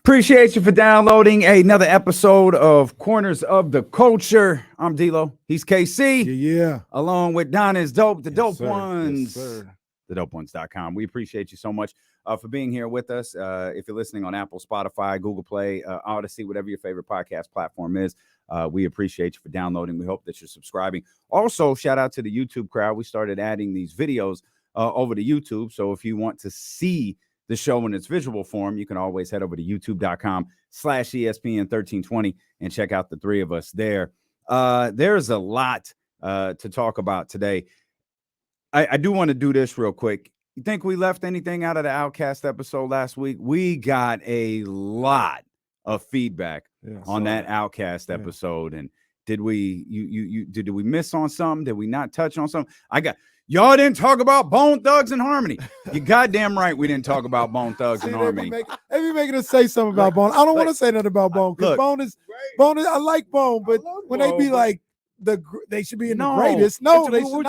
Appreciate you for downloading another episode of Corners of the Culture. I'm D-Lo. He's KC. Yeah. Along with Don is Dope, the Yes, Dope sir. Ones. Yes, sir. TheDopeOnes.com. We appreciate you so much for being here with us. If you're listening on Apple, Spotify, Google Play, Odyssey, whatever your favorite podcast platform is, we appreciate you for downloading. We hope that you're subscribing. Also, shout out to the YouTube crowd. We started adding these videos over to YouTube. So if you want to see the show in its visual form, you can always head over to youtube.com/ESPN1320 and check out the three of us there. There's a lot to talk about today. I do want to do this real quick. You think we left anything out of the Outcast episode last week? We got a lot of feedback on that Outcast episode. And did we did we miss on something? Did we not touch on something? Y'all didn't talk about Bone Thugs and Harmony. You goddamn right we didn't talk about Bone Thugs and Harmony. They be making us say something about Bone. I don't want to say nothing about Bone because Bone is. I like Bone, but when they be like they should be in the greatest. No, they should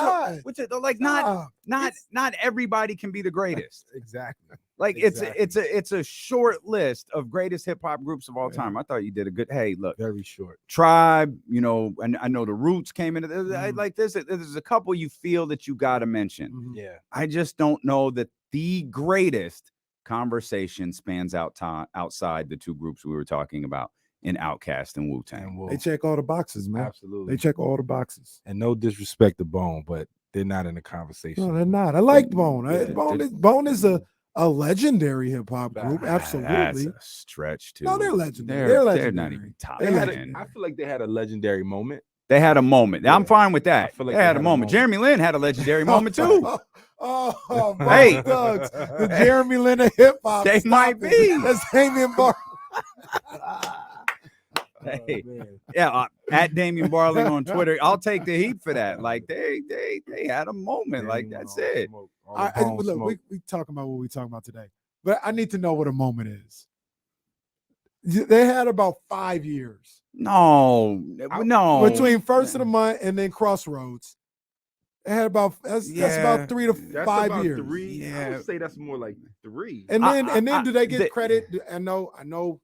not. Not everybody can be the greatest. Exactly. It's a short list of greatest hip hop groups of all time. I thought you did a good. Hey, look, very short. Tribe, and I know the Roots came into this. Like this. There's a couple you feel that you got to mention. Yeah, I just don't know that the greatest conversation spans outside the two groups we were talking about in Outkast and Wu-Tang. They check all the boxes, man. Absolutely, they check all the boxes. And no disrespect to Bone, but they're not in the conversation. No, they're not. I like Bone. Bone is a legendary hip hop group. Absolutely, that's a stretch too. No, they're legendary. They're not even top. I feel like they had a legendary moment. They had a moment. Yeah. I'm fine with that. I feel like they had a moment. Jeremy Lin had a legendary moment too. Hey, Thugs, the Jeremy Lin of hip hop. They might be. That's Damian Bar. Hey, at Damian Barling on Twitter. I'll take the heat for that. Like they had a moment. Like that's it. Look, we talking about what we talking about today, but I need to know what a moment is. They had about 5 years. No. Between First of the Month and then Crossroads. They had about that's about 3 to 5 years. I would say that's more like 3. And then do they get credit? I know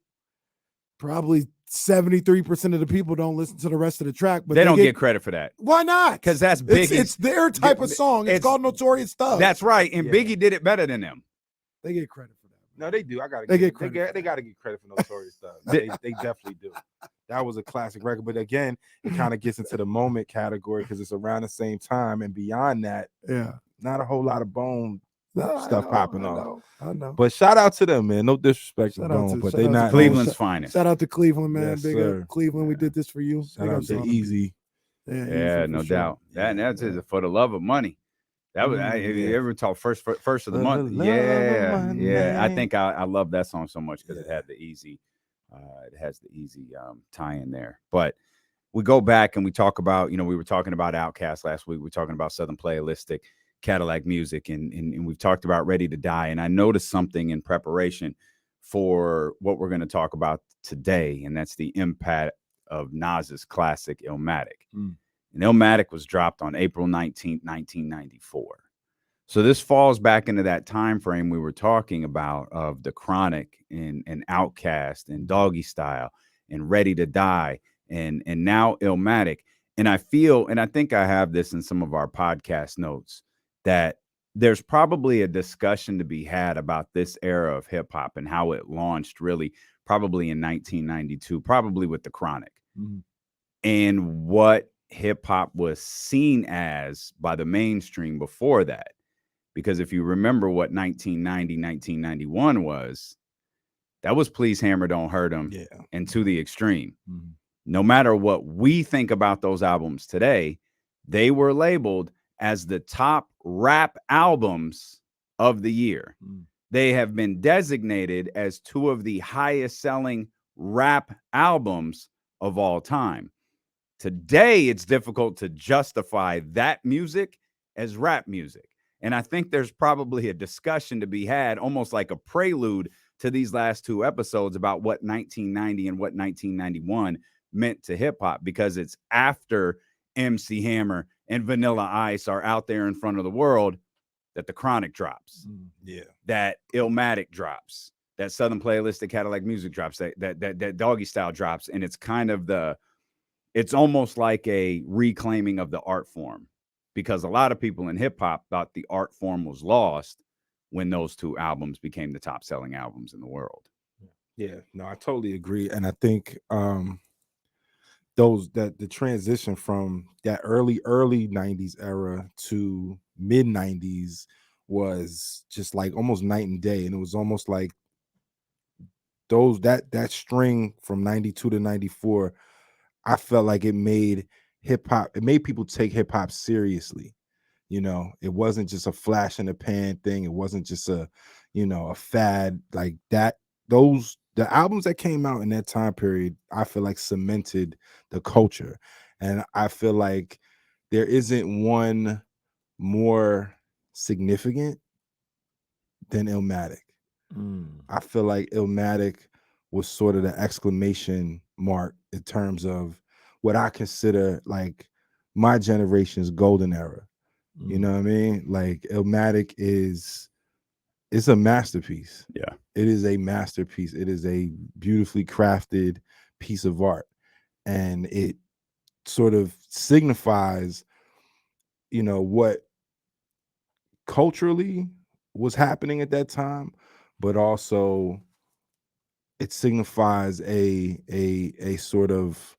probably 73% of the people don't listen to the rest of the track, but they don't get credit for that. Why not? Because that's Biggie. It's their type of song. It's called Notorious Thugs. That's right. And Biggie did it better than them. They get credit for that. No, they do. They get credit. They got to get credit for Notorious Thugs. They definitely do. That was a classic record. But again, it kind of gets into the moment category because it's around the same time. And beyond that, not a whole lot of Bone stuff popping off. I know. But shout out to them, man. No disrespect to Bone, but they not Cleveland's finest. Shout out to Cleveland, man. Yes, Big up Cleveland. We did this for you. Shout out to Easy. Yeah, no doubt. That's for the love of money. That was you ever talk first of the month? Yeah. I think I love that song so much because it had the easy, tie in there. But we go back and we talk about, we were talking about Outkast last week. We were talking about Southern Playalistic, Cadillac Music, and we've talked about Ready to Die. And I noticed something in preparation for what we're going to talk about today, and that's the impact of Nas's classic Illmatic. And Illmatic was dropped on April 19th, 1994. So this falls back into that time frame we were talking about of the Chronic and Outkast and Doggy Style and Ready to Die and now Illmatic. And I feel, and I think I have this in some of our podcast notes, that there's probably a discussion to be had about this era of hip hop and how it launched really probably in 1992, probably with the Chronic, and what hip hop was seen as by the mainstream before that. Because if you remember what 1990, 1991 was, that was Please Hammer Don't Hurt 'Em and To the Extreme. No matter what we think about those albums today, they were labeled as the top rap albums of the year. They have been designated as 2 of the highest selling rap albums of all time. Today, it's difficult to justify that music as rap music. And I think there's probably a discussion to be had, almost like a prelude to these last 2 episodes about what 1990 and what 1991 meant to hip hop, because it's after MC Hammer and Vanilla Ice are out there in front of the world that the Chronic drops, that Illmatic drops, that Southern Playlist, the Cadillac Music drops, that Doggy Style drops, and it's kind of it's almost like a reclaiming of the art form, because a lot of people in hip hop thought the art form was lost when those two albums became the top selling albums in the world. Yeah, no, I totally agree, and I think the transition from that early 90s era to mid 90s was just like almost night and day, and it was almost like that string from 92 to 94, I felt like it made people take hip hop seriously. It wasn't just a flash in the pan thing. It wasn't just a fad like that. The albums that came out in that time period, I feel like cemented the culture. And I feel like there isn't one more significant than Illmatic. I feel like Illmatic was sort of the exclamation mark in terms of what I consider like my generation's golden era. You know what I mean? Like Illmatic it's a masterpiece. Yeah. It is a masterpiece. It is a beautifully crafted piece of art. And it sort of signifies, what culturally was happening at that time, but also it signifies a sort of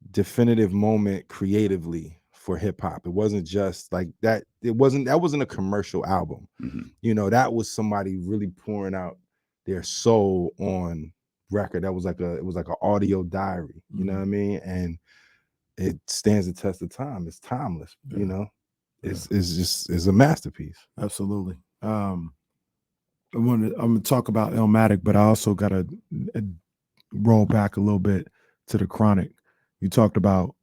definitive moment creatively for hip hop. It wasn't just like that. That wasn't a commercial album. Mm-hmm. That was somebody really pouring out their soul on record. That was it was like an audio diary. You know what I mean? And it stands the test of time. It's timeless. Yeah. It's a masterpiece. Absolutely. I'm gonna talk about Illmatic, but I also gotta roll back a little bit to the Chronic. You talked about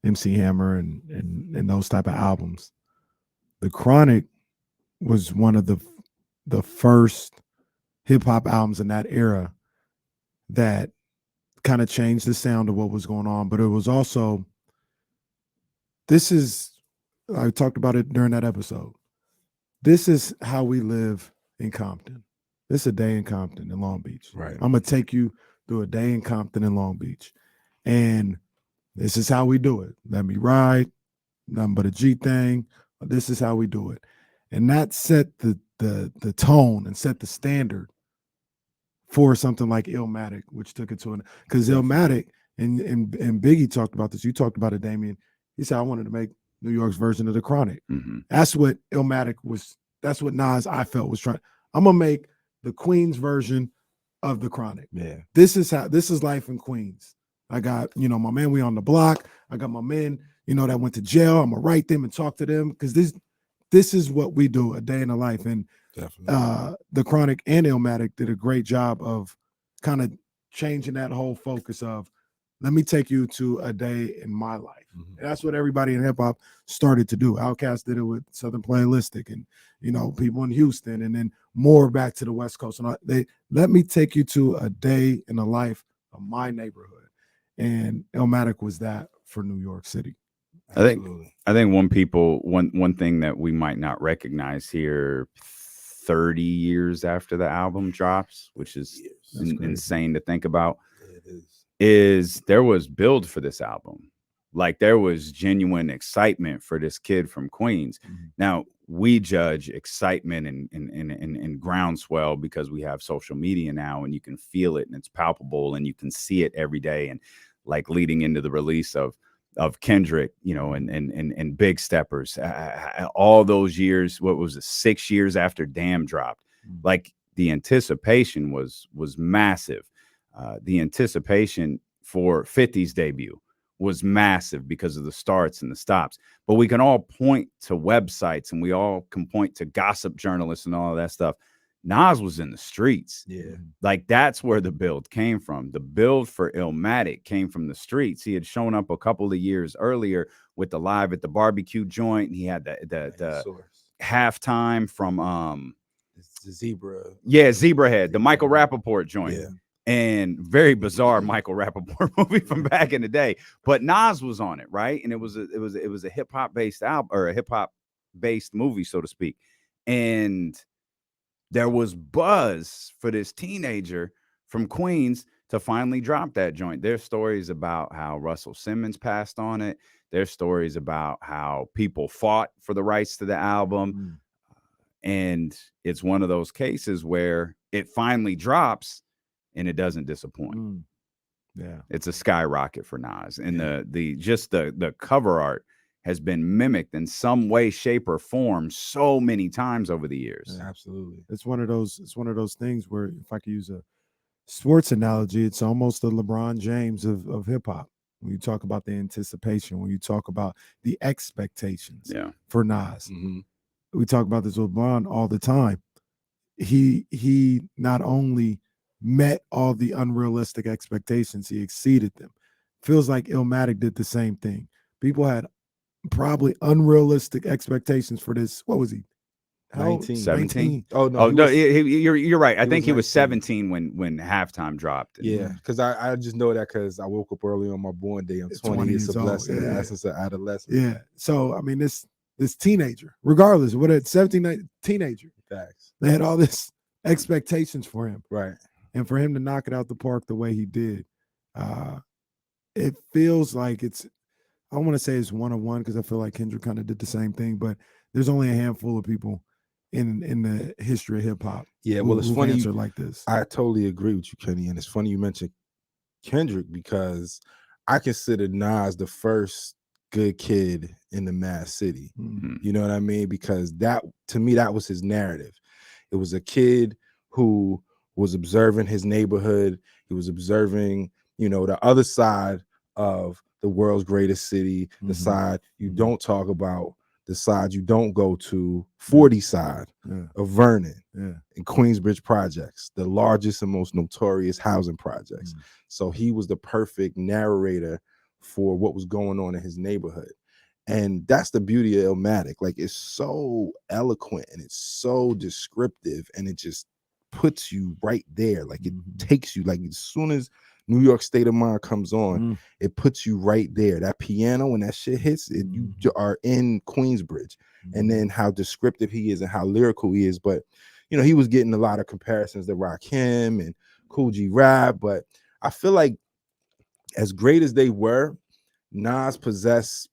MC Hammer and those type of albums. The Chronic was one of the first hip hop albums in that era that kind of changed the sound of what was going on. But it was also, I talked about it during that episode. This is how we live in Compton. This is a day in Compton in Long Beach. Right. I'm gonna take you through a day in Compton in Long Beach. And this is how we do it. Let me ride, nothing but a G thing. This is how we do it. And that set the tone and set the standard for something like Illmatic, which took it to because Illmatic and Biggie talked about this. You talked about it, Damien. He said, I wanted to make New York's version of the Chronic. Mm-hmm. That's what Illmatic was. That's what Nas, I felt, was trying. I'm gonna make the Queens version of the Chronic. Yeah. This is life in Queens. I got, my man, we on the block. I got my men, that went to jail. I'm gonna write them and talk to them because this is what we do, a day in the life. And the Chronic and Illmatic did a great job of kind of changing that whole focus of, let me take you to a day in my life. Mm-hmm. And that's what everybody in hip hop started to do. Outkast did it with Southern Playlistic and, people in Houston, and then more back to the West Coast. And they let me take you to a day in the life of my neighborhood. And Illmatic was that for New York City. Absolutely. I think one thing that we might not recognize here 30 years after the album drops, which is insane to think about, is there was build for this album. Like there was genuine excitement for this kid from Queens. Mm-hmm. Now we judge excitement and groundswell because we have social media now and you can feel it and it's palpable and you can see it every day. And like leading into the release of Kendrick, and Big Steppers, all those years, what was it, 6 years after Damn dropped, like the anticipation was massive. The anticipation for 50's debut was massive because of the starts and the stops. But we can all point to websites and we all can point to gossip journalists and all of that stuff. Nas was in the streets. Yeah. Like that's where the build came from. The build for Illmatic came from the streets. He had shown up a couple of years earlier with the Live at the Barbecue joint. And he had the halftime from the Zebra. Yeah, Zebrahead, the Michael Rappaport joint. Yeah. And very bizarre Michael Rappaport movie from back in the day. But Nas was on it, right? And it was a hip-hop based album or a hip-hop based movie, so to speak. And there was buzz for this teenager from Queens to finally drop that joint. There's stories about how Russell Simmons passed on it. There's stories about how people fought for the rights to the album. And it's one of those cases where it finally drops and it doesn't disappoint. Yeah. It's a skyrocket for Nas. And the cover art has been mimicked in some way, shape, or form so many times over the years. Yeah, absolutely. It's one of those things where, if I could use a sports analogy, it's almost the LeBron James of hip hop. When you talk about the anticipation, when you talk about the expectations for Nas. We talk about this with LeBron all the time. He not only met all the unrealistic expectations, he exceeded them. Feels like Illmatic did the same thing. People had probably unrealistic expectations for this. What was he? 17. Oh no, you're right. I think he was 17 when halftime dropped. Yeah, because I just know that because I woke up early on my born day. I'm 20. It's a blessing. The essence of adolescence. Yeah. So I mean, this teenager, regardless of what it's 17, teenager. Facts. They had all this expectations for him. Right. And for him to knock it out the park the way he did, it feels like it's, I don't want to say it's one-on-one because I feel like Kendrick kind of did the same thing, but there's only a handful of people in the history of hip hop. Yeah, well, it's funny like this. I totally agree with you, Kenny, and it's funny you mentioned Kendrick because I consider Nas the first good kid in the Mad City. You know what I mean? Because that, to me, that was his narrative. It was a kid who was observing his neighborhood. He was observing, the other side of the world's greatest city, the side you don't talk about, the side you don't go to, 40 side of Vernon and Queensbridge projects, the largest and most notorious housing projects. So he was the perfect narrator for what was going on in his neighborhood. And that's the beauty of Illmatic. Like, it's so eloquent and it's so descriptive, and it just puts you right there. Like, it takes you, like, as soon as New York State of Mind comes on, it puts you right there. That piano, when that shit hits, you are in Queensbridge. And then how descriptive he is and how lyrical he is. But, he was getting a lot of comparisons to Rakim and Cool G Rap. But I feel like as great as they were, Nas possessed,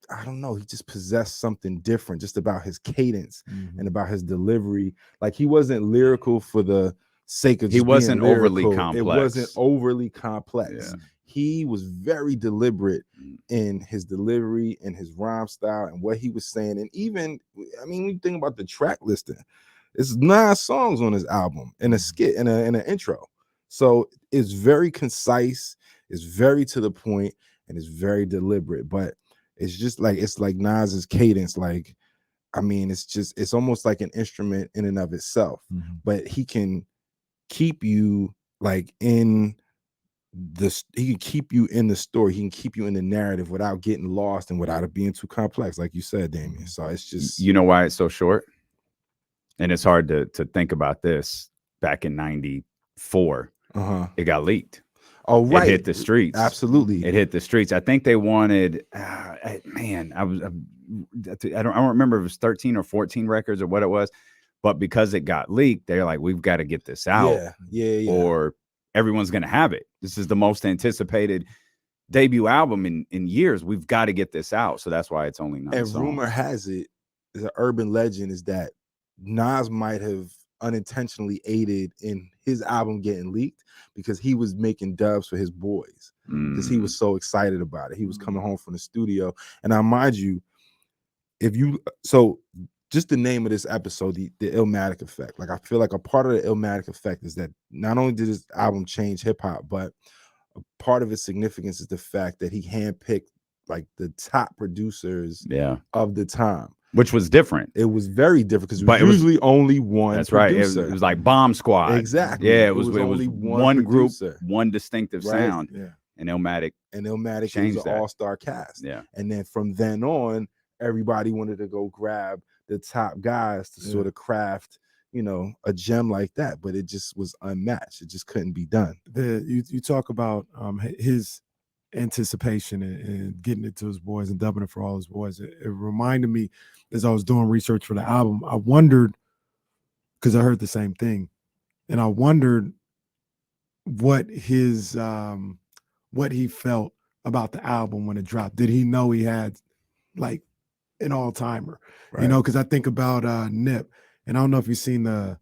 I don't know, he just possessed something different just about his cadence and about his delivery. Like, he wasn't lyrical for the sake of just wasn't being lyrical. overly complex. It wasn't overly complex. Yeah. He was very deliberate in his delivery and his rhyme style and what he was saying. And even, I mean, when you think about the track listing, it's 9 songs on his album and a skit and an intro. So it's very concise, it's very to the point, and it's very deliberate. But it's just like, it's like Nas's cadence. Like, I mean, it's almost like an instrument in and of itself. But he can keep you like in this, he can keep you in the story, he can keep you in the narrative without getting lost and without it being too complex, like you said, Damien. So it's just, you know why it's so short? And it's hard to think about this. Back in 94, it got leaked. Oh, right. It hit the streets. Absolutely. It hit the streets. I think they wanted, I don't remember if it was 13 or 14 records or what it was, but because it got leaked, they're like, we've got to get this out. Yeah. Or everyone's going to have it. This is the most anticipated debut album in years. We've got to get this out. So that's why it's only 9 songs. And rumor has it, the urban legend is that Nas might have unintentionally aided in his album getting leaked because he was making dubs for his boys because he was so excited about it. He was coming home from the studio. And I mind you, just the name of this episode, the Illmatic effect. Like, I feel like a part of the Illmatic effect is that not only did this album change hip hop, but a part of its significance is the fact that he handpicked like the top producers of the time. Which was different. It was very different because it was usually only one. That's producer. Right. It was like Bomb Squad. Exactly. Yeah, it was only one group, producer. one distinctive sound. Yeah. And Illmatic was an all-star cast. Yeah. And then from then on, everybody wanted to go grab the top guys to sort of craft, a gem like that. But it just was unmatched. It just couldn't be done. You talk about his anticipation and getting it to his boys and dubbing it for all his boys. It reminded me, as I was doing research for the album, I wondered, because I heard the same thing, and I wondered what his what he felt about the album when it dropped. Did he know he had like an all-timer? Right. You know, because I think about Nip, and I don't know if you've seen the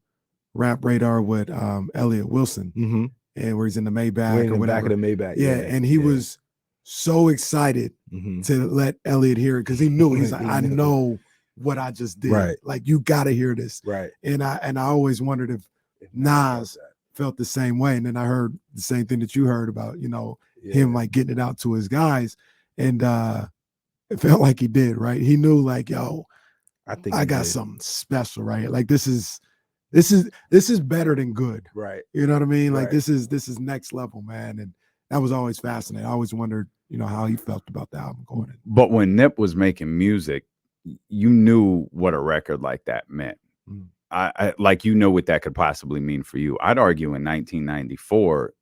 Rap Radar with Elliot Wilson, Mm-hmm. and where he's in the Maybach We're in or the whatever. back of the Maybach. Yeah, and he was so excited to let Elliot hear it because he knew he's like, He I knew. know what I just did. Right. Like, you got to hear this. Right. And I always wondered if Nas felt the same way. And then I heard the same thing that you heard about, you know, him like getting it out to his guys. And it felt like he did, right? He knew like, yo, I got something special, right? Like this is better than good. Right. You know what I mean? Like Right. this is next level, man. And that was always fascinating. I always wondered, you know, how he felt about the album going in. But when Nip was making music, you knew what a record like that meant. Mm. I like, you know what that could possibly mean for you. I'd argue in 1994,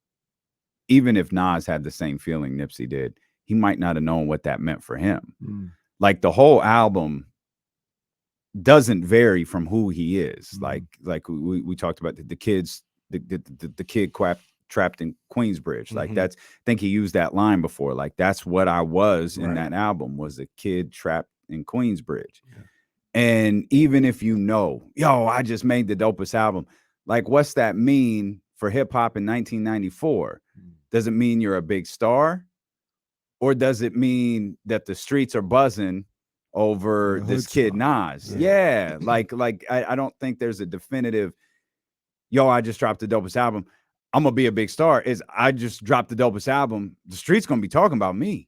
even if Nas had the same feeling Nipsey did, he might not have known what that meant for him. Mm. Like the whole album doesn't vary from who he is. Mm. Like we talked about the kids, the kid trapped in Queensbridge. Like that's, I think he used that line before. Like that's what I was in that album, was a kid trapped in Queensbridge. Yeah. And even if you know, yo, I just made the dopest album, like what's that mean for hip hop in 1994? Does it mean you're a big star? Or does it mean that the streets are buzzing over this kid Nas? Yeah. Like I don't think there's a definitive, yo, I just dropped the dopest album, I'm gonna be a big star. Is I just dropped the dopest album, the street's gonna be talking about me.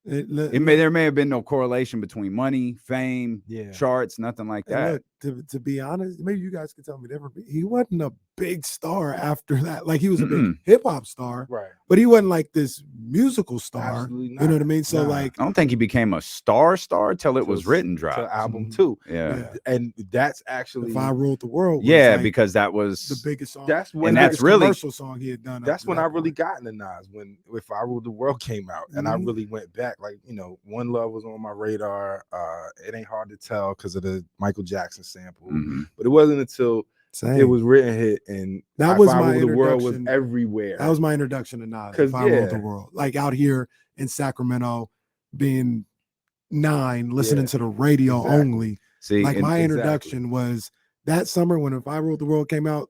There may have been no correlation between money, fame, charts, nothing like that. Look, to be honest, maybe you guys can tell me different. He wasn't a big star after that. Like he was a big hip hop star, right? But he wasn't like this musical star. Absolutely not. You know what I mean? So like, I don't think he became a star till it was written dropped. To album 2, yeah. And that's actually If I Ruled the World. Was like because that was the biggest song. That's when and that's really commercial song he had done. That's when I really got into Nas, when If I Ruled the World came out, and I really went back. Like, you know, One Love was on my radar. It Ain't Hard to Tell because of the Michael Jackson sample, but it wasn't until it was written hit, and that was my introduction. The world was introduction. everywhere. That was my introduction to Nas. If I Ruled the World, like out here in Sacramento, being 9, listening to the radio only. See, like my introduction was that summer when If I Ruled the World came out.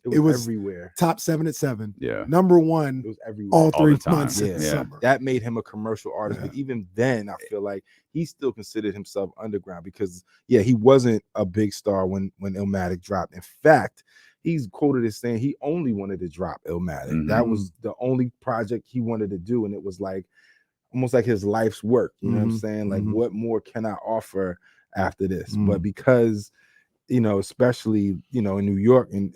It was everywhere. Top 7 at 7. Yeah. Number 1. It was everywhere. All 3 the time. months in the summer. That made him a commercial artist. But even then, I feel like he still considered himself underground because, he wasn't a big star when Illmatic dropped. In fact, he's quoted as saying he only wanted to drop Illmatic. That was the only project he wanted to do. And it was like almost like his life's work. You know what I'm saying? Like, what more can I offer after this? But because, you know, especially, you know, in New York, and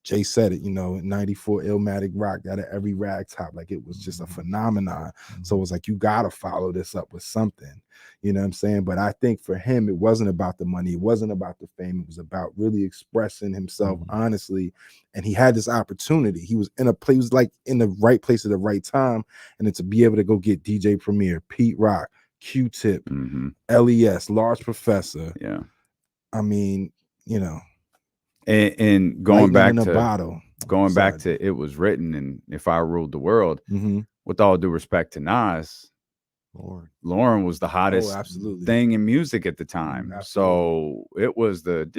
Jay said it, you know, in 94, Illmatic rocked out of every rag top. Like, it was just a phenomenon. So it was like, you got to follow this up with something, you know what I'm saying? But I think for him, it wasn't about the money. It wasn't about the fame. It was about really expressing himself honestly. And he had this opportunity. He was in a place, he was like in the right place at the right time. And then to be able to go get DJ Premier, Pete Rock, Q-Tip, LES, Large Professor. Yeah. I mean, you know, and going back to to It Was Written and If I Ruled the World, with all due respect to Nas, Lauren was the hottest thing in music at the time. So it was the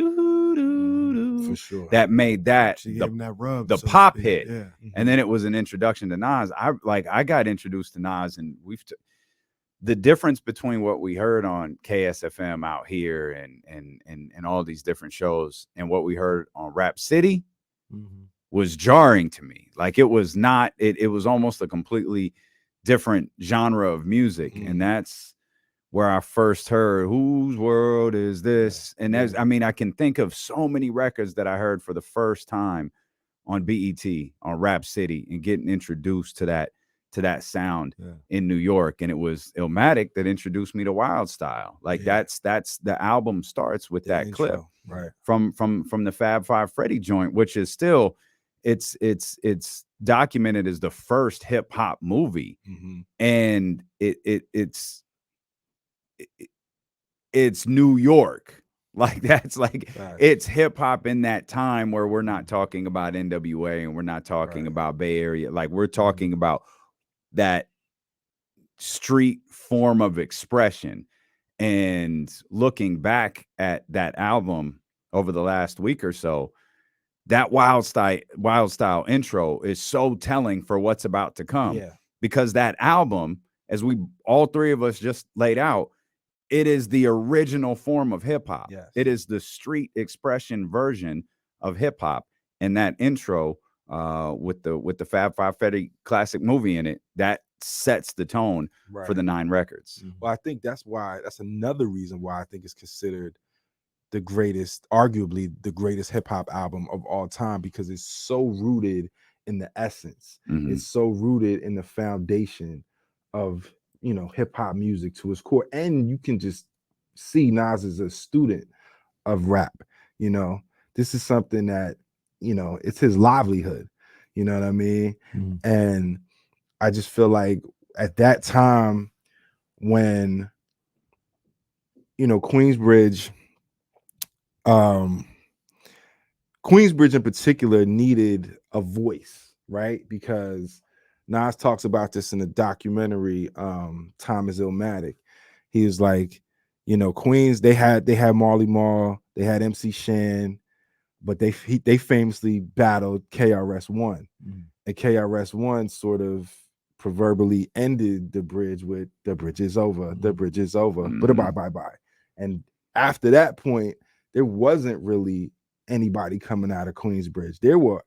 for sure that made that she gave him that rub, the so pop speak. hit. And then it was an introduction to Nas. I got introduced to Nas, and the difference between what we heard on KSFM out here and all these different shows and what we heard on Rap City was jarring to me. Like, it was not, it was almost a completely different genre of music. And that's where I first heard Whose World Is This? And that's, I mean, I can think of so many records that I heard for the first time on BET, on Rap City, and getting introduced to that sound in New York. And it was Illmatic that introduced me to Wild Style. Like that's the album starts with that intro, clip right from the Fab Five Freddy joint, which is still it's documented as the first hip hop movie. And it's New York. Like that's like Facts. it's hip hop in that time where we're not talking about NWA and we're not talking Right. about Bay Area. Like we're talking about that street form of expression. And looking back at that album over the last week or so, that wild style intro is so telling for what's about to come. Yeah. Because that album, as we all three of us just laid out, it is the original form of hip hop. Yes. It is the street expression version of hip hop. And that intro with the Fab Five Freddy classic movie in it, that sets the tone for the 9 records. Well, I think that's another reason why I think it's considered the greatest, arguably the greatest hip hop album of all time, because it's so rooted in the essence. It's so rooted in the foundation of, you know, hip hop music to its core. And you can just see Nas as a student of rap. You know, this is something that, you know, it's his livelihood. You know what I mean? And I just feel like at that time when, you know, Queensbridge in particular needed a voice, right? Because Nas talks about this in the documentary Time is Illmatic. He was like, you know, Queens, they had Marley Marl, they had MC Shan, but they famously battled KRS-One. And KRS-One sort of proverbially ended the bridge with "the bridge is over, the bridge is over, but bye. And after that point, there wasn't really anybody coming out of Queensbridge. There were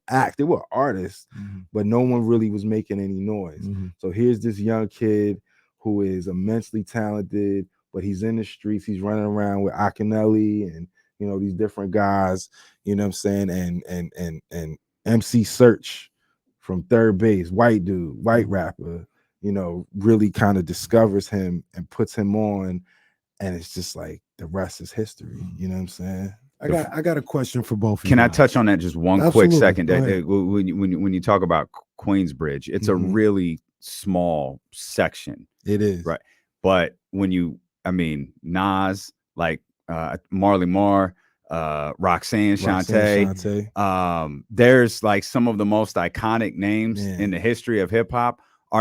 artists, but no one really was making any noise. So here's this young kid who is immensely talented, but he's in the streets. He's running around with Akinelli and, you know, these different guys, you know what I'm saying? And MC Search from Third Base, white dude, white rapper, you know, really kind of discovers him and puts him on. And it's just like the rest is history. You know what I'm saying? I got a question for both of you. Can I touch on that just one quick Absolutely. second? Go ahead. When you talk about Queensbridge, it's a really small section. It is. Right. But when Nas, like Marley Marl, Roxanne Shante, there's like some of the most iconic names in the history of hip hop.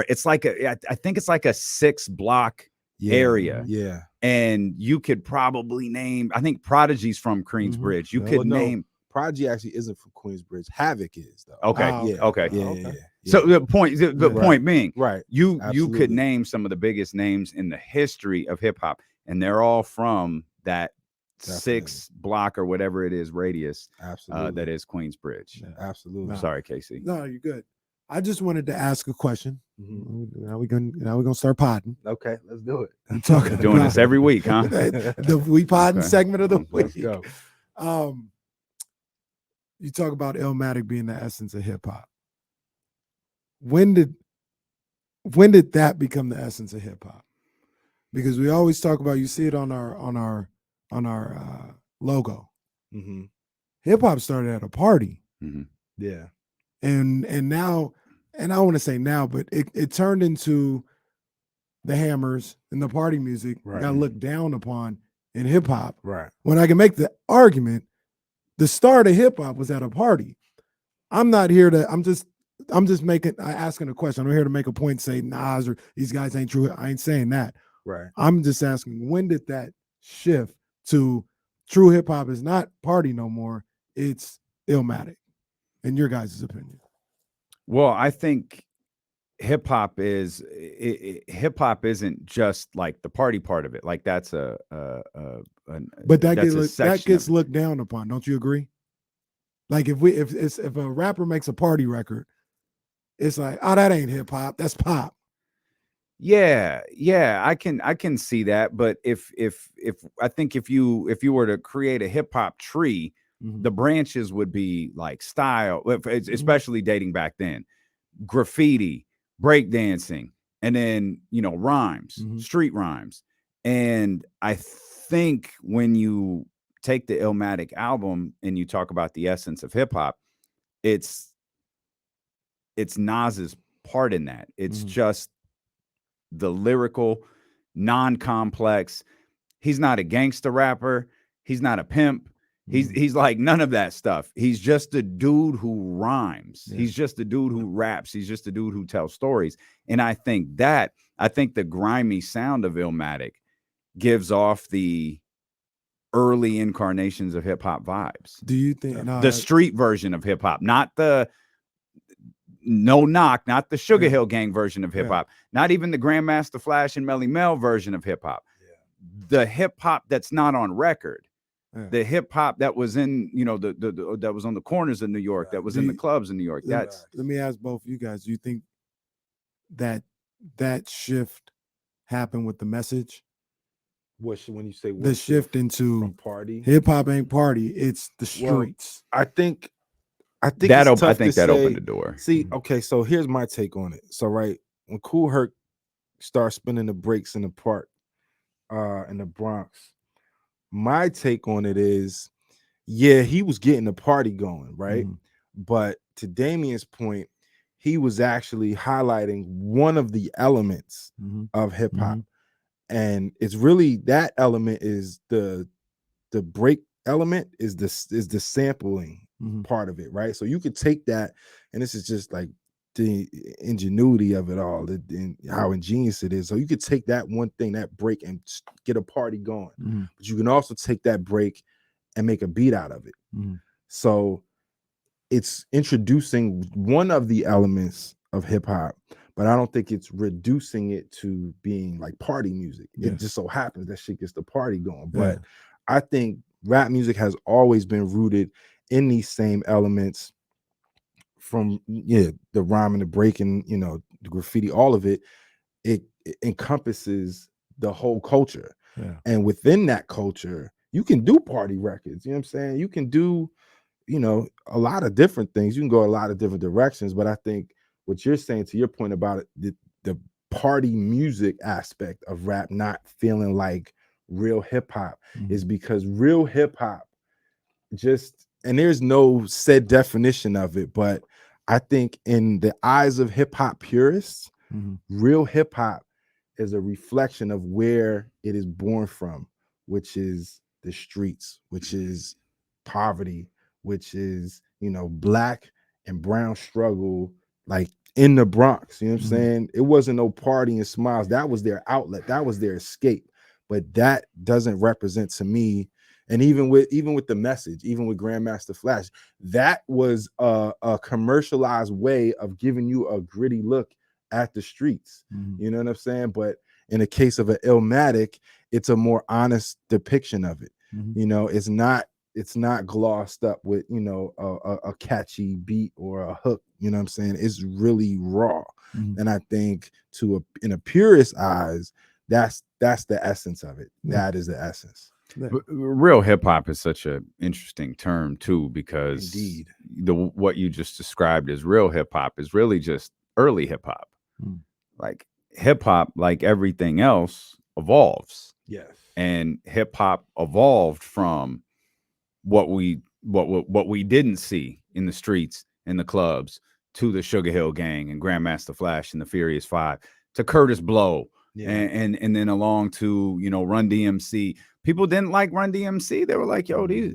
It's like I think it's like a 6-block area. Yeah. And you could probably name, I think Prodigy's from Queensbridge. You could name. Prodigy actually isn't from Queensbridge. Havoc is though. Okay. Okay. Yeah. So the point being, right? You could name some of the biggest names in the history of hip hop, and they're all from that 6-block or whatever it is radius. Absolutely. That is Queensbridge. Yeah, absolutely. Sorry, Casey. No, you're good. I just wanted to ask a question. Now we're gonna start podding. Okay, let's do it. I'm talking doing this every week, huh? The we podding segment of the week. Let's go. You talk about Illmatic being the essence of hip hop. When did that become the essence of hip hop? Because we always talk about, you see it on our logo. Hip hop started at a party. Yeah. And now, and I want to say now, but it turned into the hammers and the party music got looked down upon in hip hop. Right. When I can make the argument, the start of hip hop was at a party. I'm not here to, I'm just asking a question. I'm here to make a point, say Nas or these guys ain't true. I ain't saying that. Right. I'm just asking, when did that shift to true hip hop is not party no more? It's Illmatic, in your guys' opinion. Well, I think hip hop isn't just like the party part of it. Like that's but that gets looked down upon. Don't you agree? Like if a rapper makes a party record, it's like, oh, that ain't hip hop, that's pop. Yeah, I can see that. But if I think if you were to create a hip hop tree, the branches would be like style, especially dating back then, graffiti, breakdancing, and then, you know, rhymes, street rhymes. And I think when you take the Illmatic album and you talk about the essence of hip hop, it's Nas's part in that. It's just the lyrical, non-complex. He's not a gangster rapper. He's not a pimp. He's like none of that stuff. He's just a dude who rhymes. Yeah. He's just a dude who raps. He's just a dude who tells stories. And I think the grimy sound of Illmatic gives off the early incarnations of hip hop vibes. Do you think the street version of hip hop, not the not the Sugar Hill Gang version of hip hop, not even the Grandmaster Flash and Melly Mel version of hip hop, the hip hop that's not on record. The hip hop that was in, that was on the corners of New York, that was in the clubs in New York. Let me ask both of you guys, do you think that shift happened with the message? When you say the shift into party, hip hop ain't party, it's the streets. Well, I think that opened the door. See, okay, so here's my take on it. So when Kool Herc starts spinning the brakes in the park, in the Bronx, my take on it is, he was getting the party going, right? But to Damien's point, he was actually highlighting one of the elements of hip hop. And it's really that element is the break element is the sampling part of it, right? So you could take that, and this is just like the ingenuity of it all, and how ingenious it is. So you could take that one thing, that break, and get a party going. But you can also take that break and make a beat out of it. So it's introducing one of the elements of hip hop, but I don't think it's reducing it to being like party music. It just so happens that shit gets the party going. But I think rap music has always been rooted in these same elements, from the rhyme and the breaking, the graffiti, all of it. It encompasses the whole culture. And within that culture, you can do party records. You know what I'm saying? You can do, a lot of different things. You can go a lot of different directions. But I think what you're saying, to your point about it, the party music aspect of rap not feeling like real hip hop is because real hip hop and there's no said definition of it, but I think in the eyes of hip hop purists, real hip hop is a reflection of where it is born from, which is the streets, which is poverty, which is, black and brown struggle, like in the Bronx. You know what I'm saying? It wasn't no party and smiles. That was their outlet. That was their escape. But that doesn't represent to me. And even with the message, even with Grandmaster Flash, that was a commercialized way of giving you a gritty look at the streets. You know what I'm saying? But in the case of an Illmatic, it's a more honest depiction of it. It's not glossed up with, a catchy beat or a hook. You know what I'm saying? It's really raw. And I think in a purist eyes, that's the essence of it. That is the essence. Real hip hop is such an interesting term too, because indeed what you just described as real hip hop is really just early hip hop. Like hip hop, like everything else, evolves. Yes. And hip hop evolved from what we didn't see in the streets, in the clubs, to the Sugar Hill Gang and Grandmaster Flash and the Furious Five, to Curtis Blow, and then along to Run DMC. People didn't like Run DMC. They were like, "Yo, this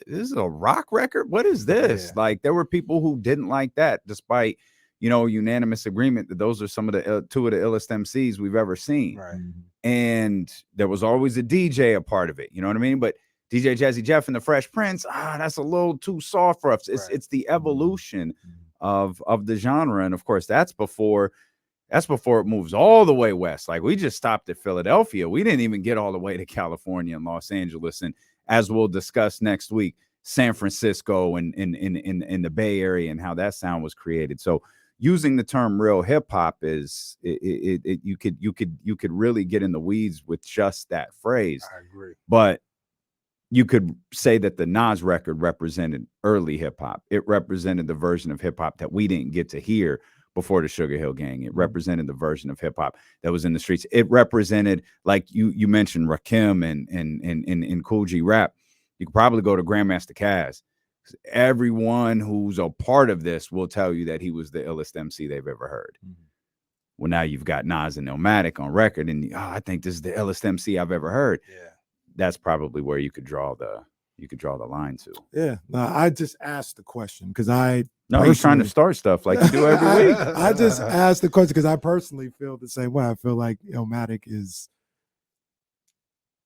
is a rock record. What is this?" Like there were people who didn't like that, despite unanimous agreement that those are some of the two of the illest MCs we've ever seen. Right. And there was always a DJ a part of it. You know what I mean? But DJ Jazzy Jeff and the Fresh Prince, that's a little too soft for us. It's the evolution of the genre, and of course that's before it moves all the way west. Like we just stopped at Philadelphia. We didn't even get all the way to California and Los Angeles, and as we'll discuss next week, San Francisco and in the Bay Area and how that sound was created. So using the term real hip hop is you could really get in the weeds with just that phrase. I agree. But you could say that the Nas record represented early hip hop. It represented the version of hip hop that we didn't get to hear before the Sugar Hill Gang. It represented the version of hip hop that was in the streets. It represented, like you mentioned, Rakim and Kool G Rap. You could probably go to Grandmaster Caz. Everyone who's a part of this will tell you that he was the illest MC they've ever heard. Well, now you've got Nas and Illmatic on record, and I think this is the illest MC I've ever heard. Yeah. that's probably where you could draw the line to. Yeah, no, I just asked the question because No, you're trying to start stuff like you do every week. I just asked the question because I personally feel the same way. I feel like Illmatic is.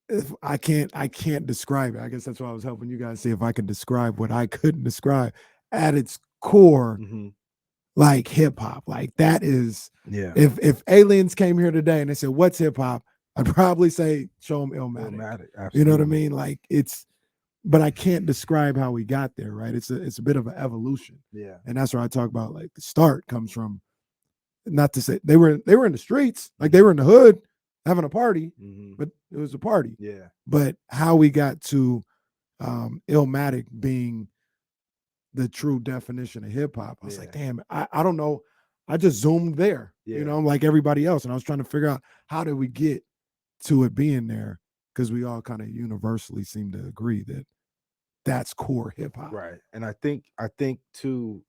If I can't describe it. I guess that's why I was helping you guys see if I could describe what I couldn't describe. At its core, like hip hop, like that is. Yeah. If aliens came here today and they said, "What's hip hop?" I'd probably say, "Show them Illmatic." Illmatic, you know what I mean? Like it's. But I can't describe how we got there, right? It's a bit of an evolution. Yeah. And that's where I talk about like the start comes from, not to say they were in the streets, like they were in the hood having a party, but it was a party. Yeah. But how we got to Illmatic being the true definition of hip hop, I was like, damn, I don't know. I just zoomed there, you know, like everybody else. And I was trying to figure out how did we get to it being there? Because we all kind of universally seem to agree that that's core hip hop. Right. And I think too,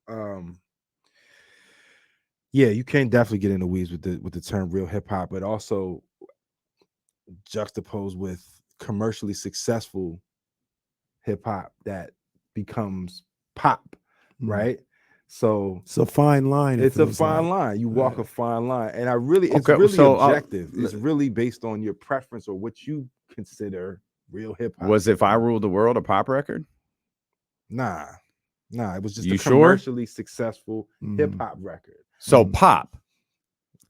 you can definitely get in the weeds with the term real hip hop, but also juxtaposed with commercially successful hip hop that becomes pop, right? So it's a fine line. It's a fine line. You walk a fine line, and it's really objective. It's really based on your preference or what you consider real hip hop. Was If I Ruled the World a pop record? Nah, it was just a commercially successful hip hop record. So pop,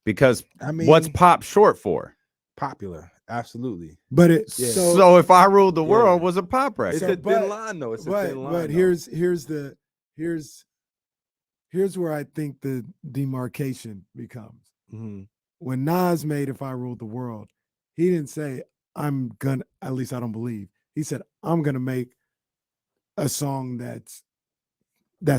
because I mean, what's pop short for? Popular, absolutely. But so If I Ruled the World was a pop record. It's a thin line, though. It's a thin line. But here's where I think the demarcation becomes. When Nas made If I Ruled the World, he didn't say, I'm gonna, at least I don't believe. He said, I'm gonna make a song that's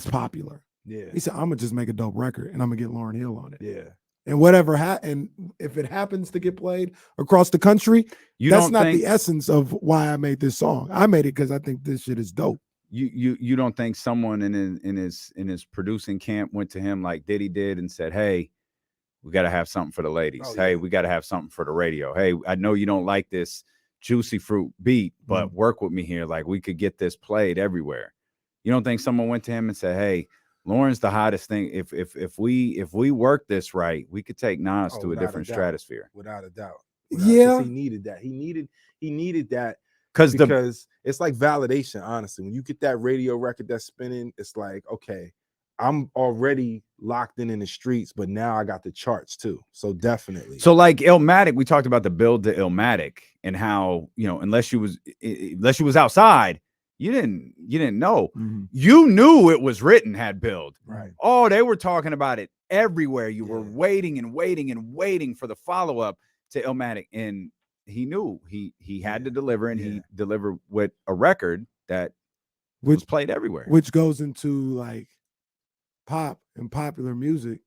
popular. Yeah. He said, I'm gonna just make a dope record and I'm gonna get Lauryn Hill on it. Yeah. And whatever and if it happens to get played across the country, that's not the essence of why I made this song. I made it because I think this shit is dope. You don't think someone in his producing camp went to him like Diddy did and said, hey, we got to have something for the ladies. Hey, we got to have something for the radio. Hey, I know you don't like this Juicy Fruit beat, but work with me here. Like we could get this played everywhere. You don't think someone went to him and said, hey, Lauren's the hottest thing. If we work this right, we could take Nas to a different stratosphere. Without a doubt. Yeah. He needed that. He needed that because it's like validation, honestly. When you get that radio record that's spinning, it's like, okay, I'm already locked in the streets, but now I got the charts too. So definitely. So like Illmatic, we talked about the build to Illmatic and how, you know, unless you was outside, you didn't know. You knew it was written, had build. Right. Oh, they were talking about it everywhere. You were waiting and waiting and waiting for the follow-up to Illmatic. And he knew he had to deliver, and he delivered with a record that was played everywhere. Which goes into like pop and popular music.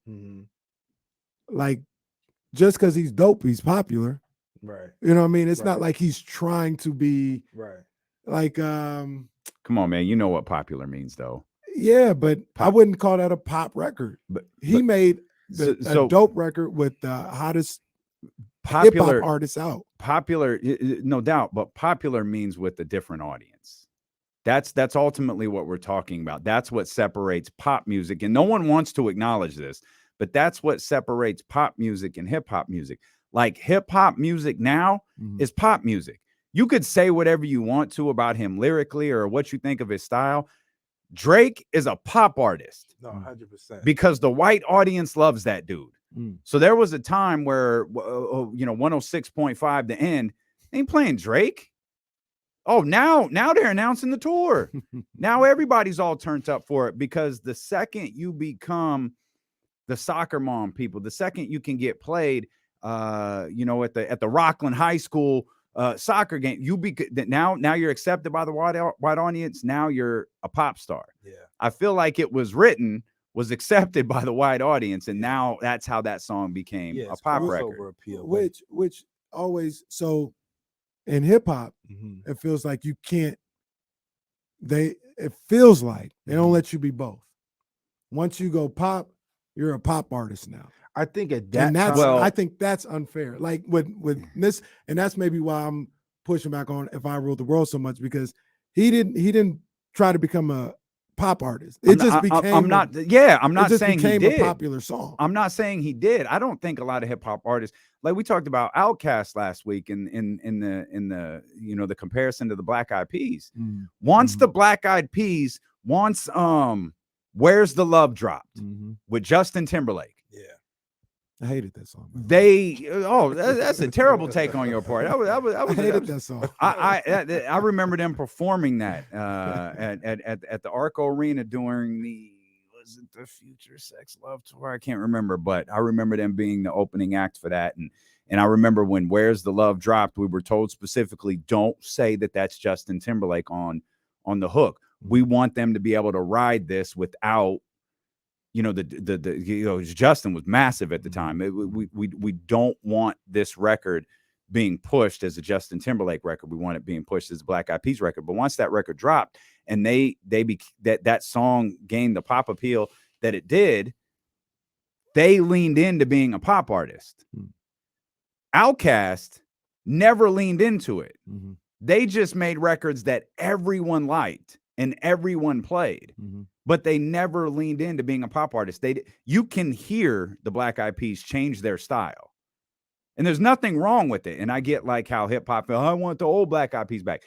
Like just because he's dope, he's popular. Right. You know what I mean? It's not like he's trying to be like come on, man. You know what popular means though. Yeah, but I wouldn't call that a pop record. But he made a dope record with the hottest popular hip-hop artists out. Popular, no doubt, but popular means with a different audience. That's ultimately what we're talking about. That's what separates pop music, and no one wants to acknowledge this, but that's what separates pop music and hip hop music. Like hip hop music now is pop music. You could say whatever you want to about him lyrically or what you think of his style. Drake is a pop artist. No, 100%. Because the white audience loves that dude. So there was a time where, 106.5 The End ain't playing Drake. Oh, now they're announcing the tour. Now everybody's all turned up for it, because the second you become the soccer mom people, the second you can get played, at the Rockland High School soccer game, now you're accepted by the white audience. Now you're a pop star. Yeah, I feel like it was accepted by the white audience, and now that's how that song became a pop record. Appeal, which always, so in hip hop, it feels like you can't. It feels like they don't let you be both. Once you go pop, you're a pop artist now. I think at that I think that's unfair. Like with this, and that's maybe why I'm pushing back on If I Ruled the World so much because he didn't try to become a pop artist. It just became. I'm not saying he did. A popular song. I'm not saying he did. I don't think a lot of hip hop artists, like we talked about Outkast last week in the the comparison to the Black Eyed Peas. Once the Black Eyed Peas, Where's the Love dropped with Justin Timberlake. Yeah. I hated that song. That's a terrible take on your part. I hated that song. I remember them performing that at the Arco Arena during was it the Future Sex Love Tour? I can't remember, but I remember them being the opening act for that. And I remember when Where's the Love dropped, we were told specifically, don't say that that's Justin Timberlake on the hook. We want them to be able to ride this without. Justin was massive at the time. We don't want this record being pushed as a Justin Timberlake record. We want it being pushed as a Black Eyed Peas record. But once that record dropped and that song gained the pop appeal that it did, they leaned into being a pop artist. Outkast never leaned into it. They just made records that everyone liked and everyone played. But they never leaned into being a pop artist. You can hear the Black Eyed Peas change their style. And there's nothing wrong with it. And I get like how hip hop, I want the old Black Eyed Peas back.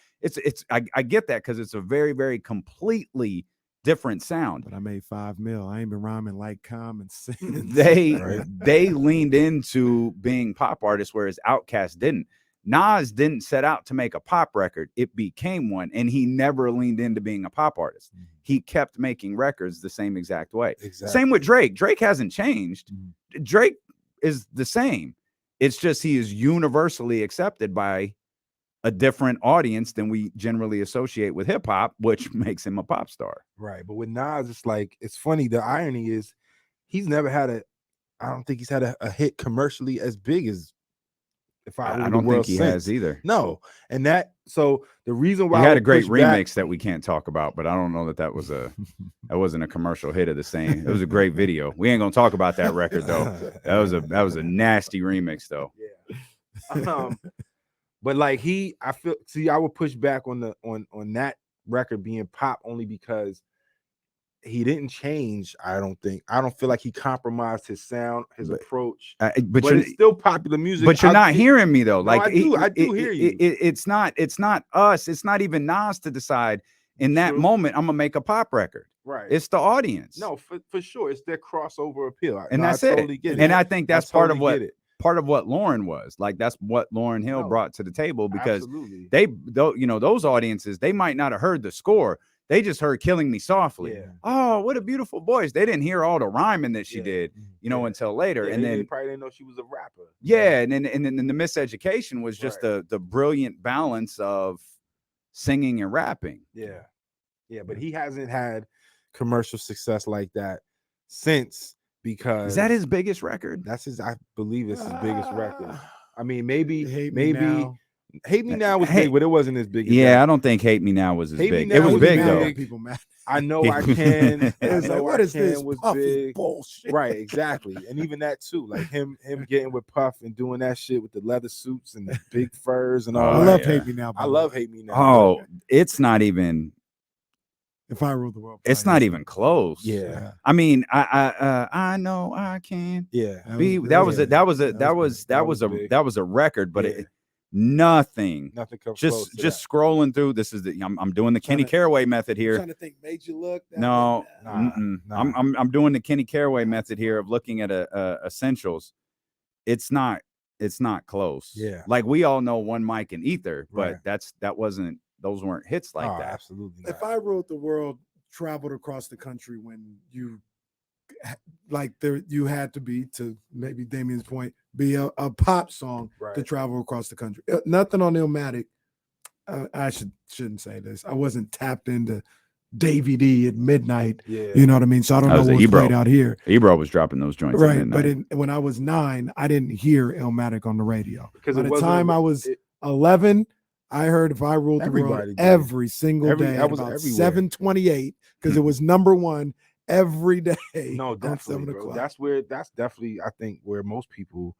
I get that because it's a very, very completely different sound. But I made $5 million. I ain't been rhyming like common sense. They leaned into being pop artists, whereas Outkast didn't. Nas didn't set out to make a pop record. It became one, and he never leaned into being a pop artist. He kept making records the same exact way. Exactly. Same with Drake. Drake hasn't changed. Drake is the same. It's just he is universally accepted by a different audience than we generally associate with hip hop, which makes him a pop star. Right. But with Nas, it's funny. The irony is he's never had I don't think he's had a hit commercially as big as I don't think he has either. No. And so the reason why he had a great remix that we can't talk about, but I don't know that wasn't a commercial hit of the same. It was a great video. We ain't gonna talk about that record though. That was a nasty remix though. Yeah. But like I would push back on that record being pop only because he didn't change. I don't feel like he compromised his sound, his approach. But it's still popular music. But you're not hearing me though. Like I do hear you. It's not us. It's not even Nas to decide in that moment. I'm gonna make a pop record. Right. It's the audience. No, for sure. It's their crossover appeal. And that's it. Totally get it. And I think that's part of what Lauryn was. Like that's what Lauryn Hill brought to the table because those audiences, they might not have heard the score. They just heard Killing Me Softly. Yeah. Oh, what a beautiful voice. They didn't hear all the rhyming that she did, until later. Yeah, and then they probably didn't know she was a rapper. Yeah. And then the miseducation was just the brilliant balance of singing and rapping. Yeah. Yeah. But he hasn't had commercial success like that since, because is that his biggest record? I believe it's his biggest record. I mean, maybe Hate Me Now was big, but it wasn't as big as that. I don't think Hate Me Now was as big. It was big though. People mad. I Know I Can. It's like, what is this? Was Puff big. Is bullshit. Right, exactly. And even that too, like him getting with Puff and doing that shit with the leather suits and the big furs and all. I love Hate Me Now. I love Hate Me Now. Oh, it's not even. If I Ruled the World, it's not even close. Yeah. I mean, I know I can. Yeah. That was a record, but nothing comes close. Just scrolling through. This is I'm doing the Kenny Caraway method here. I'm trying to think, Made You Look. No. I'm doing the Kenny Caraway method here of looking at essentials. It's not close. Yeah. Like we all know One Mic and Ether, but those weren't hits like that. Absolutely not. If I Ruled the World traveled across the country when you had to be, to maybe Damien's point, be a pop song to travel across the country. Nothing on Illmatic. I shouldn't say this. I wasn't tapped into DVD at midnight. Yeah. You know what I mean? So I don't know what's played out here. Ebro was dropping those joints. Right. But when I was 9, I didn't hear Illmatic on the radio. Because by the time I was 11, I heard If I Ruled the World every single day. That was about 7:28 because it was number 1 every day. No, definitely, bro. That's definitely, I think, where most people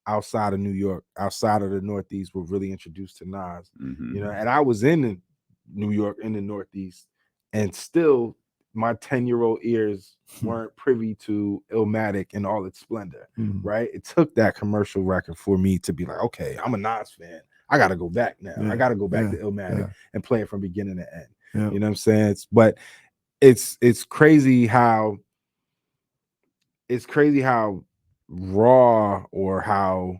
outside of New York, outside of the Northeast, were really introduced to Nas. Mm-hmm. You know, and I was in New York, in the Northeast, and still my 10-year-old ears weren't privy to Illmatic in all its splendor, right? It took that commercial record for me to be like, okay, I'm a Nas fan. I got to go back now. I got to go back to Illmatic and play it from beginning to end. You know what I'm saying? It's crazy how raw or how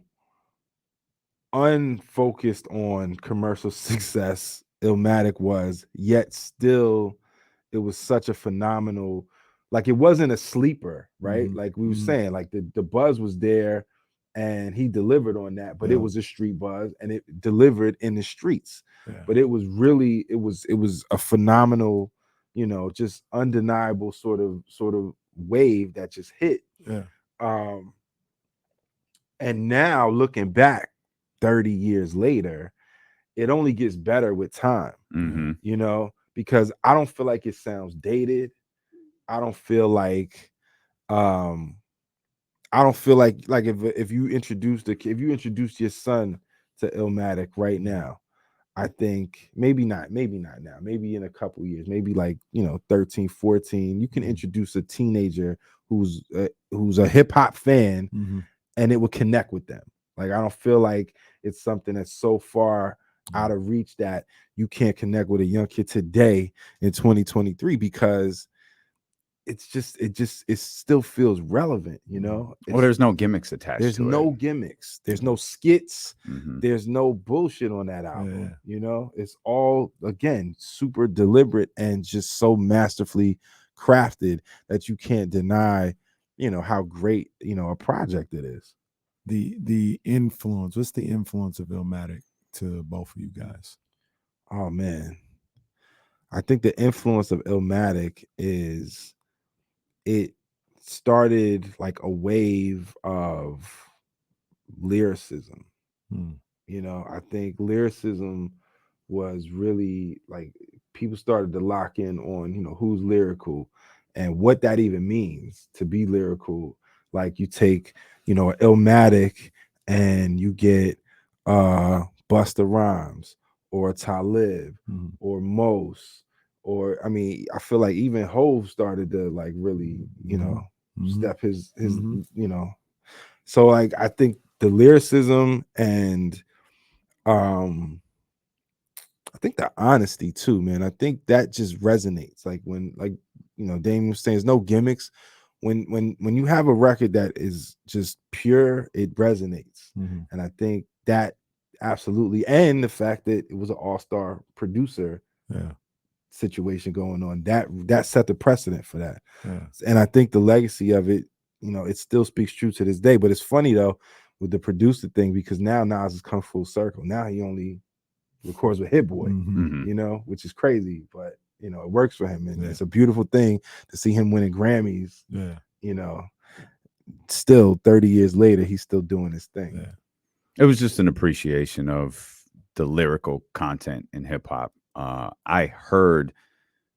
unfocused on commercial success Illmatic was, yet still it was such a phenomenal, like it wasn't a sleeper, right? Like we were saying, like the buzz was there and he delivered on that, but it was a street buzz and it delivered in the streets. But it was really, it was a phenomenal, you know, just undeniable sort of wave that just hit. And now looking back 30 years later, it only gets better with time, you know, because I don't feel like it sounds dated. I don't feel like if you introduce your son to Illmatic right now, I think maybe not now, maybe in a couple years, maybe like, you know, 13, 14, you can introduce a teenager who's a hip hop fan and it will connect with them. Like, I don't feel like it's something that's so far out of reach that you can't connect with a young kid today in 2023, because it still feels relevant, you know. Well, there's no gimmicks attached. There's to no it. gimmicks. There's no skits. There's no bullshit on that album. You know, it's all, again, super deliberate and just so masterfully crafted that you can't deny, you know, how great, you know, a project it is. The influence. What's the influence of Illmatic to both of you guys? Oh man, I think the influence of Illmatic is, it started like a wave of lyricism. You know, I think lyricism was really like, people started to lock in on, you know, who's lyrical and what that even means to be lyrical. Like, you take, you know, Illmatic and you get Busta Rhymes or Talib or Mos, or, I mean, I feel like even Hove started to like really, you know, step his you know. So like, I think the lyricism and I think the honesty too, man. I think that just resonates. Like, when, like, you know, Damien was saying, there's no gimmicks. When you have a record that is just pure, it resonates. And I think that absolutely, and the fact that it was an all-star producer situation going on, that set the precedent for that. And I think the legacy of it, you know, it still speaks true to this day. But it's funny though with the producer thing, because now Nas has come full circle. Now he only records with Hit Boy, you know, which is crazy, but you know, it works for him, and it's a beautiful thing to see him winning Grammys. You know, still 30 years later, he's still doing his thing. It was just an appreciation of the lyrical content in hip hop. I heard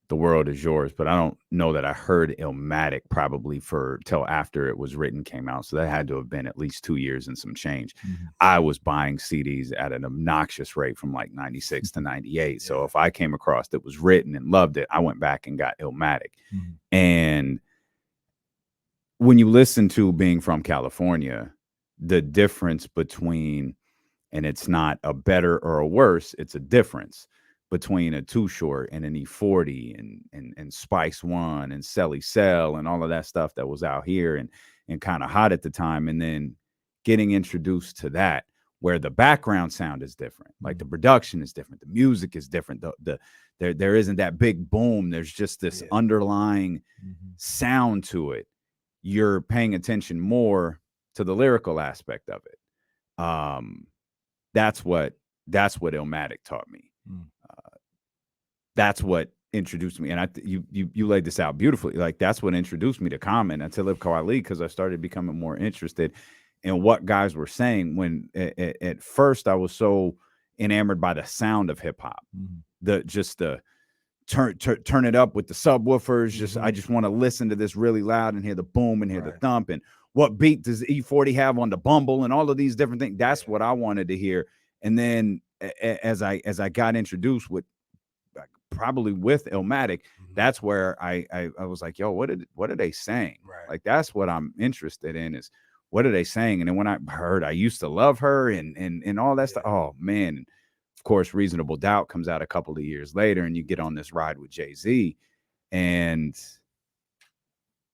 The World Is Yours, but I don't know that I heard Illmatic probably till after it was written, came out. So that had to have been at least 2 years and some change. I was buying CDs at an obnoxious rate from like 96 to 98. So if I came across that was written and loved it, I went back and got Illmatic. And when you listen to Being From California, the difference between, and it's not a better or a worse, it's a difference between a Too Short and an E40 and Spice One and Selly Cell and all of that stuff that was out here and kind of hot at the time, and then getting introduced to that, where the background sound is different, like the production is different, the music is different, there isn't that big boom, there's just this underlying sound to it. You're paying attention more to the lyrical aspect of it. That's what Illmatic taught me. That's what introduced me, and you laid this out beautifully. Like, that's what introduced me to Common and Talib Kweli, because I started becoming more interested in what guys were saying. When at first I was so enamored by the sound of hip hop, the turn it up with the subwoofers. I just want to listen to this really loud and hear the boom and hear the thump, and what beat does E40 have on the Bumble and all of these different things. That's what I wanted to hear. And then as I got introduced with probably with Illmatic, that's where I was like, yo, what are they saying? Right. Like, that's what I'm interested in, is what are they saying? And then when I heard I used to love her and all that stuff, oh man. Of course, Reasonable Doubt comes out a couple of years later, and you get on this ride with Jay-Z, and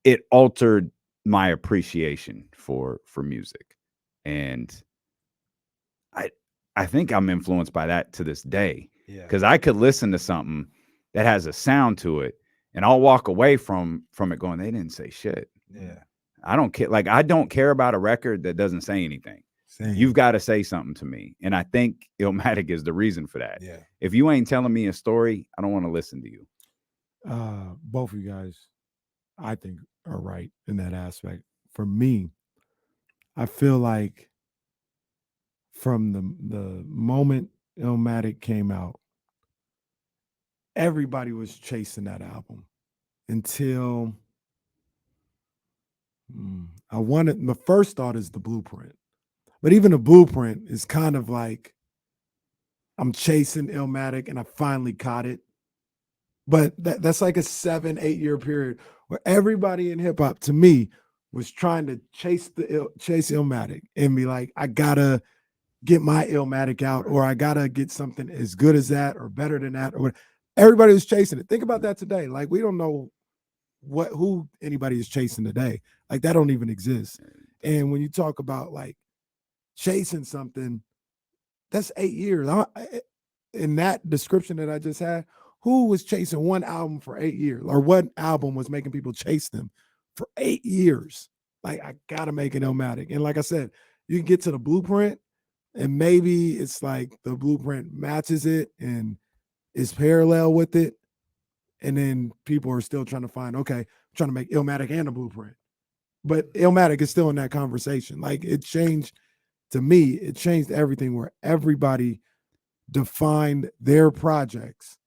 it altered my appreciation for music. And I think I'm influenced by that to this day. Because I could listen to something that has a sound to it, and I'll walk away from it going, they didn't say shit. Yeah. I don't care. Like, I don't care about a record that doesn't say anything. Same. You've got to say something to me. And I think Illmatic is the reason for that. Yeah. If you ain't telling me a story, I don't want to listen to you. Both of you guys, I think, are right in that aspect. For me, I feel like from the moment Illmatic came out, everybody was chasing that album until the first thought is the Blueprint. But even the Blueprint is kind of like, I'm chasing Illmatic and I finally caught it. But that's like a 7-8 year period where everybody in hip hop, to me, was trying to chase Illmatic and be like, I gotta get my Illmatic out, or I gotta get something as good as that or better than that, or what. Everybody was chasing it. Think about that today. Like, we don't know who anybody is chasing today. Like, that don't even exist. And when you talk about like chasing something, that's 8 years. In that description that I just had, who was chasing one album for 8 years, or what album was making people chase them for 8 years? Like, I gotta make an Illmatic. And like I said, you can get to the Blueprint, and maybe it's like the Blueprint matches it and is parallel with it. And then people are still trying to find, okay, I'm trying to make Illmatic and a Blueprint. But Illmatic is still in that conversation. Like, it changed, to me, it changed everything, where everybody defined their projects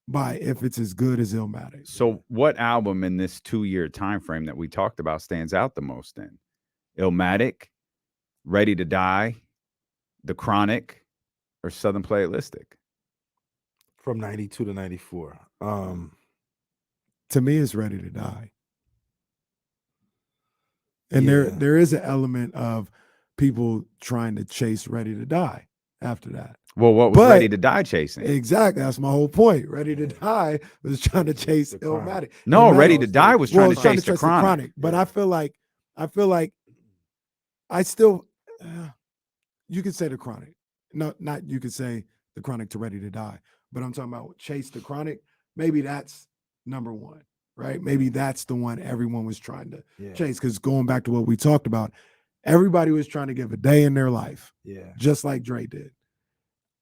by if it's as good as Illmatic. So what album in this 2-year time frame that we talked about stands out the most then? Illmatic, Ready to Die, The Chronic, or Southern Playalistic? From 92 to 94. To me, it's Ready to Die. And there is an element of people trying to chase Ready to Die after that. Well, what was Ready to Die chasing? Exactly. That's my whole point. Ready to Die was trying to chase Illmatic. No, Ready to Die was trying to chase the Chronic. But I feel like I still, you could say the Chronic. No, not you could say the Chronic to Ready to Die. But I'm talking about chase the Chronic. Maybe that's number one, right? Maybe that's the one everyone was trying to chase. Because going back to what we talked about, everybody was trying to give a day in their life. Yeah. Just like Dre did.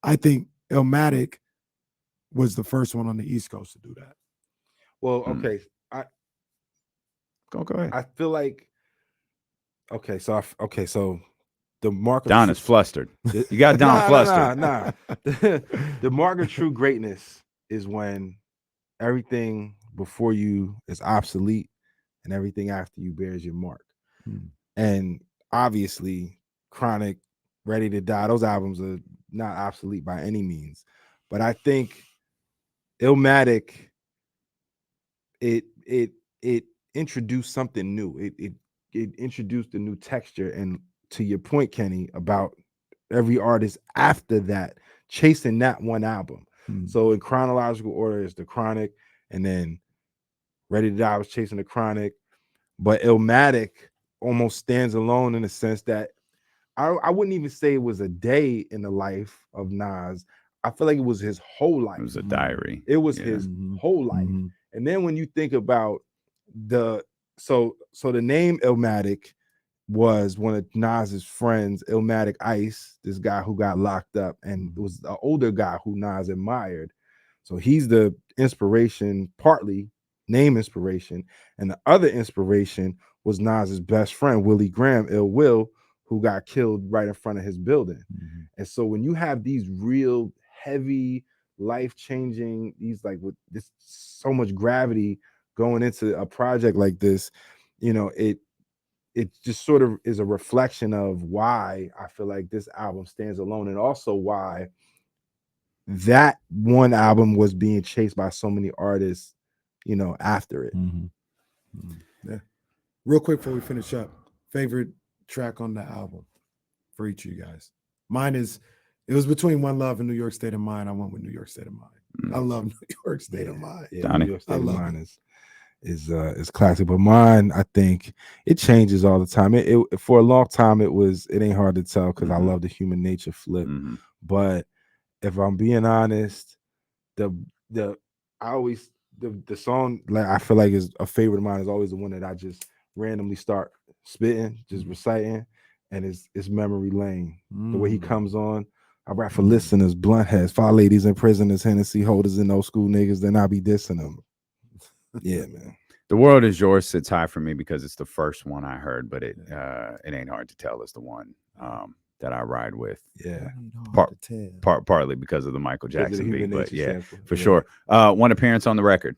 I think Illmatic was the first one on the East Coast to do that. Well, okay. Go ahead. I feel like, so the mark of Don is flustered. You got Don flustered. Nah. The mark of true greatness is when everything before you is obsolete and everything after you bears your mark. And obviously, Chronic, Ready to Die, those albums are not obsolete by any means. But I think Illmatic, it introduced something new. It introduced a new texture. And to your point, Kenny, about every artist after that chasing that one album. So in chronological order is the Chronic, and then Ready to Die was chasing the Chronic. But Illmatic almost stands alone in the sense that I wouldn't even say it was a day in the life of Nas. I feel like it was his whole life. It was a diary. It was his whole life. And then when you think about the name Illmatic was one of Nas's friends, Illmatic Ice, this guy who got locked up, and it was the older guy who Nas admired. So he's the inspiration, partly name inspiration, and the other inspiration was Nas's best friend, Willie Graham, Ill Will, who got killed right in front of his building. And so when you have these real heavy, life-changing, these like with this so much gravity going into a project like this, you know, it it just sort of is a reflection of why I feel like this album stands alone, and also why that one album was being chased by so many artists, you know, after it. Yeah. Real quick before we finish up, favorite track on the album for each of you guys. Mine is, it was between One Love and New York State of Mind. I went with New York State of Mind. I love New York State of Mind. Yeah, New York State of Mind is classic, but mine, I think it changes all the time. It for a long time it ain't hard to tell because I love the Human Nature flip. But if I'm being honest, the song like I feel like is a favorite of mine is always the one that I just randomly start spitting, just reciting, and it's Memory Lane. The way he comes on. I rap for listeners, blunt heads, fire ladies and prisoners, Hennessy holders, and old school niggas. Then I be dissing them. Yeah, man. The World Is Yours sits high for me because it's the first one I heard, but it ain't hard to tell it's the one that I ride with. Yeah, partly because of the Michael Jackson beat, but yeah, sample. for sure. One appearance on the record.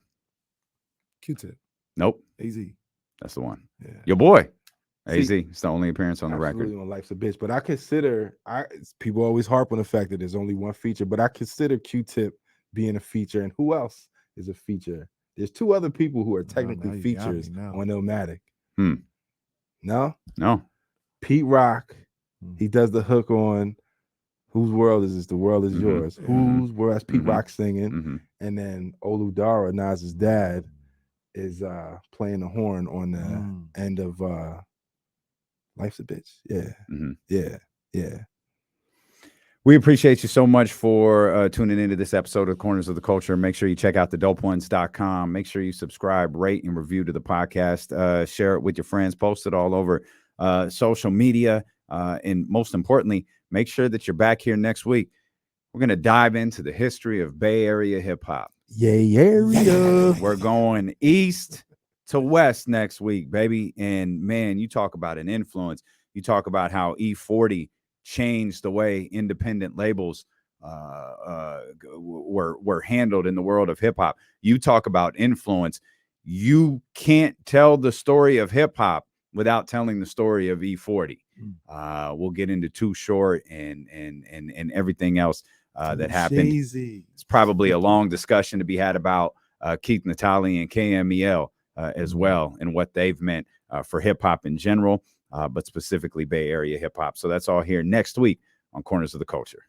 Q-Tip. Nope. AZ. That's the one. Yeah. Your boy. AZ. It's the only appearance on the record. On Life's a Bitch, but I consider people always harp on the fact that there's only one feature, but I consider Q-Tip being a feature, and who else is a feature? There's two other people who are technically features on Illmatic. No. Pete Rock, he does the hook on Whose World Is This? The World Is Yours. Whose World? That's Pete Rock singing, and then Oludara, Nas's dad, is playing the horn on the end of Life's a Bitch. Yeah. We appreciate you so much for tuning into this episode of Corners of the Culture. Make sure you check out thedopoones.com. Make sure you subscribe, rate, and review to the podcast. Share it with your friends. Post it all over social media. And most importantly, make sure that you're back here next week. We're going to dive into the history of Bay Area hip hop. Yeah. We're going east to west next week, baby. And man, you talk about an influence. You talk about how E40 changed the way independent labels were handled in the world of hip hop. You talk about influence. You can't tell the story of hip hop without telling the story of E40. We'll get into Too Short and everything else that happened. It's probably a long discussion to be had about Keith Natali and KMEL as well, and what they've meant for hip hop in general, but specifically Bay Area hip hop. So that's all here next week on Corners of the Culture.